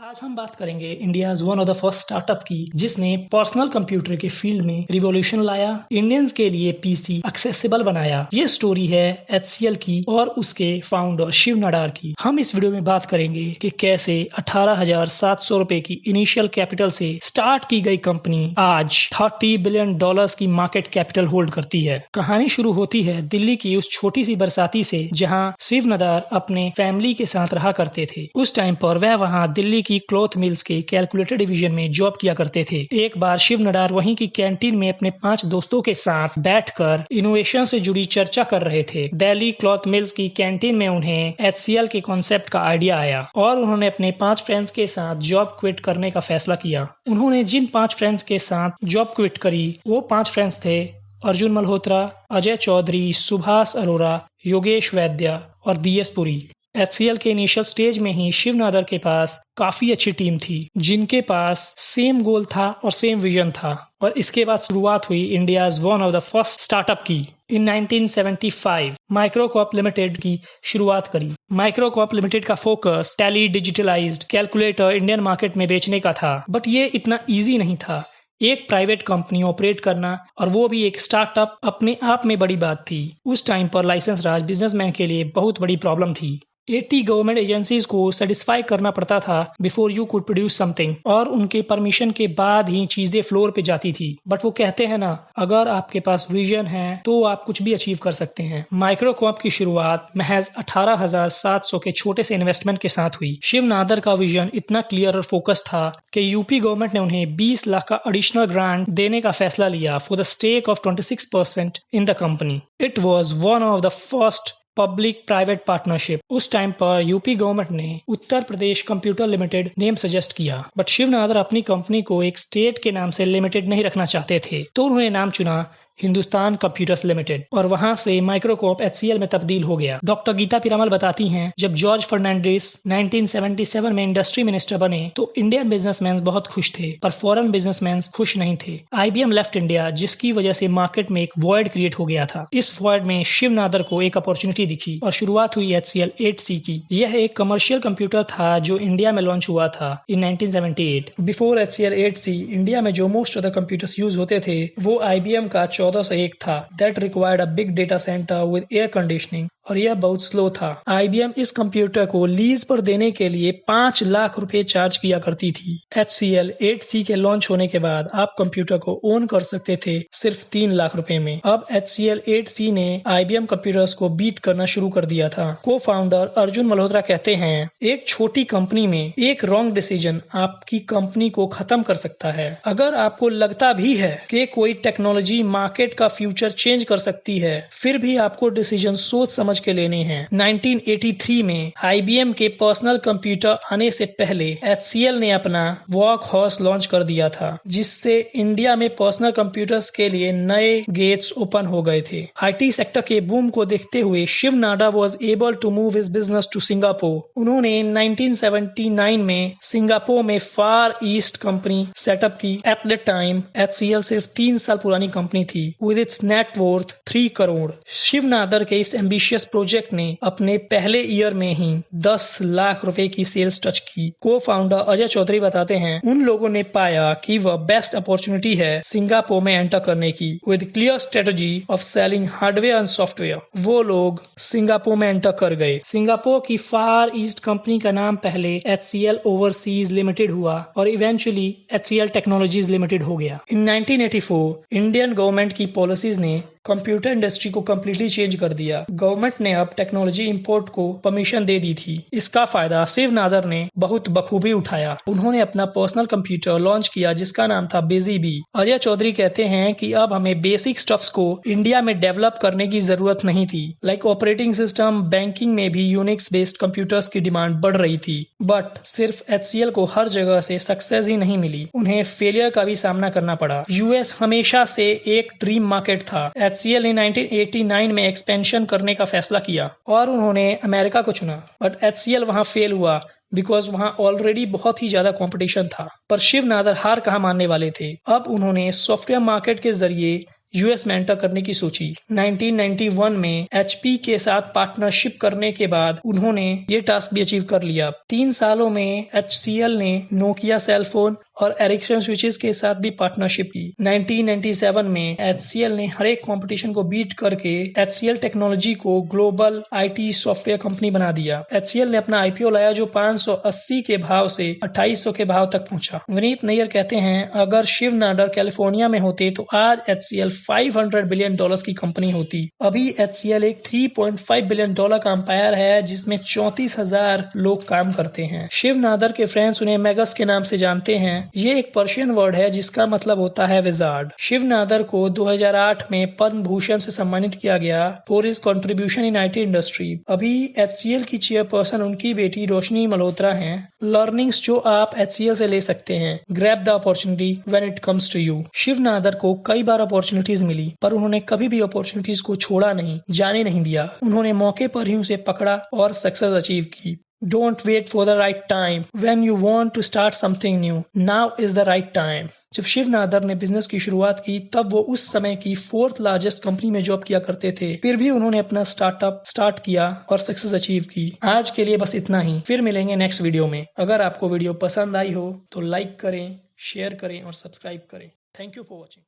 आज हम बात करेंगे India's one of the first startup की जिसने पर्सनल कंप्यूटर के फील्ड में रिवॉल्यूशन लाया, इंडियंस के लिए पीसी एक्सेसिबल बनाया। ये स्टोरी है HCL की और उसके फाउंडर शिव नाडार की। हम इस वीडियो में बात करेंगे कि कैसे 18,700 रुपए की इनिशियल कैपिटल से स्टार्ट की गई कंपनी आज $30 बिलियन की मार्केट कैपिटल होल्ड करती है। कहानी शुरू होती है दिल्ली की उस छोटी सी बरसाती से जहाँ शिव नाडार अपने फैमिली के साथ रहा करते थे। उस टाइम पर वह वहाँ दिल्ली की क्लॉथ मिल्स के कैलकुलेटर डिवीजन में जॉब किया करते थे। एक बार शिव नाडार वहीं की कैंटीन में अपने 5 दोस्तों के साथ बैठकर इनोवेशन से जुड़ी चर्चा कर रहे थे। दिल्ली क्लॉथ मिल्स की कैंटीन में उन्हें HCL के कॉन्सेप्ट का आइडिया आया और उन्होंने अपने 5 फ्रेंड्स के साथ जॉब क्विट करने का फैसला किया। उन्होंने जिन 5 फ्रेंड्स के साथ जॉब क्विट करी वो 5 फ्रेंड्स थे अर्जुन मल्होत्रा, अजय चौधरी, सुभाष अरोरा, योगेश वैद्य और DS पुरी। HCL के इनिशियल स्टेज में ही शिव नाडार के पास काफी अच्छी टीम थी जिनके पास सेम गोल था और सेम विजन था और इसके बाद शुरुआत हुई India's one of the first startup की। इन 1975 माइक्रोकॉप लिमिटेड की शुरुआत करी। माइक्रोकॉप लिमिटेड का focus tally digitalised calculator Indian market में बेचने का था, बट ये इतना ईजी नहीं था। एक प्राइवेट कंपनी ऑपरेट करना और वो भी एक स्टार्टअप अपने आप में बड़ी बात थी। उस टाइम पर लाइसेंस राज बिजनेसमैन के लिए बहुत बड़ी प्रॉब्लम थी। 80 गवर्नमेंट एजेंसीज को सेटिस्फाई करना पड़ता था before you could produce something और उनके परमिशन के बाद ही चीजें फ्लोर पे जाती थी। बट वो कहते हैं ना, अगर आपके पास विजन है तो आप कुछ भी अचीव कर सकते हैं। माइक्रोकॉप की शुरुआत महज 18,700 के छोटे से इन्वेस्टमेंट के साथ हुई। शिव नाडार का विजन इतना क्लियर और फोकस था कि यूपी गवर्नमेंट ने उन्हें 20 लाख का एडिशनल ग्रांट देने का फैसला लिया for the stake of 26% in the company. It was one of the first public private partnership. उस टाइम पर यूपी गवर्नमेंट ने Uttar Pradesh computer limited name suggest किया, बट शिव नाडार अपनी कंपनी को एक स्टेट के नाम से लिमिटेड नहीं रखना चाहते थे, तो उन्होंने नाम चुना हिंदुस्तान कंप्यूटर्स लिमिटेड और वहां से माइक्रोकॉप HCL में तब्दील हो गया। डॉक्टर गीता पीरामल बताती हैं, जब जॉर्ज फर्नांडिस 1977 में इंडस्ट्री मिनिस्टर बने तो इंडियन बिजनेसमैन बहुत खुश थे, पर फॉरेन बिजनेसमैन खुश नहीं थे। IBM लेफ्ट इंडिया, जिसकी वजह से मार्केट में एक वॉइड क्रिएट हो गया था। इस वॉइड में शिव नाडार को एक अपॉर्चुनिटी दिखी और शुरुआत हुई HCL 8C की। यह एक कमर्शियल कंप्यूटर था जो इंडिया में लॉन्च हुआ था इन 1978। बिफोर HCL 8C इंडिया में जो most of the computers use होते थे वो IBM का 1401 था। That required a big data centre with air conditioning और यह बहुत स्लो था। IBM इस कंप्यूटर को लीज पर देने के लिए 5 लाख रुपए चार्ज किया करती थी। HCL 8C के लॉन्च होने के बाद आप कंप्यूटर को ओन कर सकते थे सिर्फ 3 लाख रुपए में। अब HCL 8C ने IBM कंप्यूटर्स को बीट करना शुरू कर दिया था। को फाउंडर अर्जुन मल्होत्रा कहते हैं, एक छोटी कंपनी में एक रॉन्ग डिसीजन आपकी कंपनी को खत्म कर सकता है। अगर आपको लगता भी है कि कोई टेक्नोलॉजी मार्केट का फ्यूचर चेंज कर सकती है, फिर भी आपको डिसीजन सोच समझ के लेने हैं। 1983 में IBM के पर्सनल कंप्यूटर आने से पहले HCL ने अपना वर्क हॉर्स लॉन्च कर दिया था, जिससे इंडिया में पर्सनल कंप्यूटर्स के लिए नए गेट्स ओपन हो गए थे। IT सेक्टर के बूम को देखते हुए Shiv Nadar was able to move his business to Singapore. उन्होंने 1979 में सिंगापुर में फार ईस्ट कंपनी सेटअप की। एट द टाइम HCL सिर्फ 3 साल पुरानी कंपनी थी with its net worth 3 crore. Shiv Nadar के इस एम्बिशियस प्रोजेक्ट ने अपने पहले ईयर में ही 10 लाख रुपए की सेल्स टच की। को फाउंडर अजय चौधरी बताते हैं, उन लोगों ने पाया कि वह बेस्ट अपॉर्चुनिटी है सिंगापुर में एंटर करने की with clear strategy of selling hardware and software. वो लोग सिंगापुर में एंटर कर गए। सिंगापुर की फार ईस्ट कंपनी का नाम पहले HCL ओवरसीज लिमिटेड हुआ और इवेंचुअली HCL टेक्नोलॉजीज लिमिटेड हो गया। इन 1984 इंडियन गवर्नमेंट की पॉलिसीज ने कंप्यूटर इंडस्ट्री को कंप्लीटली चेंज कर दिया। गवर्नमेंट ने अब टेक्नोलॉजी इंपोर्ट को परमिशन दे दी थी। इसका फायदा शिव नाडार ने बहुत बखूबी उठाया। उन्होंने अपना पर्सनल कंप्यूटर लॉन्च किया जिसका नाम था BusyBee। अजय चौधरी कहते हैं कि अब हमें बेसिक स्टफ्स को इंडिया में डेवलप करने की जरूरत नहीं थी। लाइक ऑपरेटिंग सिस्टम, बैंकिंग में भी यूनिक्स बेस्ड कंप्यूटर्स की डिमांड बढ़ रही थी। बट सिर्फ HCL को हर जगह से सक्सेस ही नहीं मिली, उन्हें फेलियर का भी सामना करना पड़ा। US हमेशा से एक ड्रीम मार्केट था। HCL ने 1989 में एक्सपेंशन करने का फैसला किया और उन्होंने अमेरिका को चुना, बट HCL वहां फेल हुआ बिकॉज वहां ऑलरेडी बहुत ही ज्यादा कंपटीशन था। पर शिव नाडार हार कहाँ मानने वाले थे। अब उन्होंने सॉफ्टवेयर मार्केट के जरिए यूएस में एंटर करने की सोची। 1991 में HP के साथ पार्टनरशिप करने के बाद उन्होंने ये टास्क भी अचीव कर लिया। 3 सालों में HCL ने नोकिया सेलफोन और एरिक्सन स्विचेस के साथ भी पार्टनरशिप की। 1997 में HCL ने हर एक कंपटीशन को बीट करके HCL टेक्नोलॉजी को ग्लोबल IT सॉफ्टवेयर कंपनी बना दिया। HCL ने अपना IPO लाया जो 580 के भाव से 2800 के भाव तक पहुंचा। विनीत नैयर कहते हैं, अगर शिव नाडर कैलिफोर्निया में होते तो आज HCL $500 बिलियन की कंपनी होती। अभी HCL एक $3.5 बिलियन का अंपायर है जिसमें 34,000 लोग काम करते हैं। शिव नादर के फ्रेंड्स उन्हें मैगस के नाम से जानते हैं। ये एक पर्शियन वर्ड है जिसका मतलब होता है विजार्ड। शिव नादर को 2008 में पद्म भूषण से सम्मानित किया गया for his contribution in IT industry. अभी HCL की चेयरपर्सन उनकी बेटी रोशनी मल्होत्रा हैं। लर्निंग्स जो आप HCL से ले सकते हैं, grab the opportunity when it comes to you. Shiv Nadar को कई बार अपॉर्चुनिटीज मिली पर उन्होंने कभी भी अपॉर्चुनिटीज को छोड़ा नहीं, जाने नहीं दिया। उन्होंने मौके पर ही उसे पकड़ा और सक्सेस अचीव की। Don't wait for the right time. When you want to start something new, now is the right time. जब शिव नादर ने बिजनेस की शुरुआत की तब वो उस समय की 4th लार्जेस्ट कंपनी में जॉब किया करते थे। फिर भी उन्होंने अपना स्टार्टअप स्टार्ट किया और सक्सेस अचीव की। आज के लिए बस इतना ही। फिर मिलेंगे नेक्स्ट वीडियो में। अगर आपको वीडियो पसंद आई हो तो लाइक करें, शेयर करें और सब्सक्राइब करें। Thank you for watching.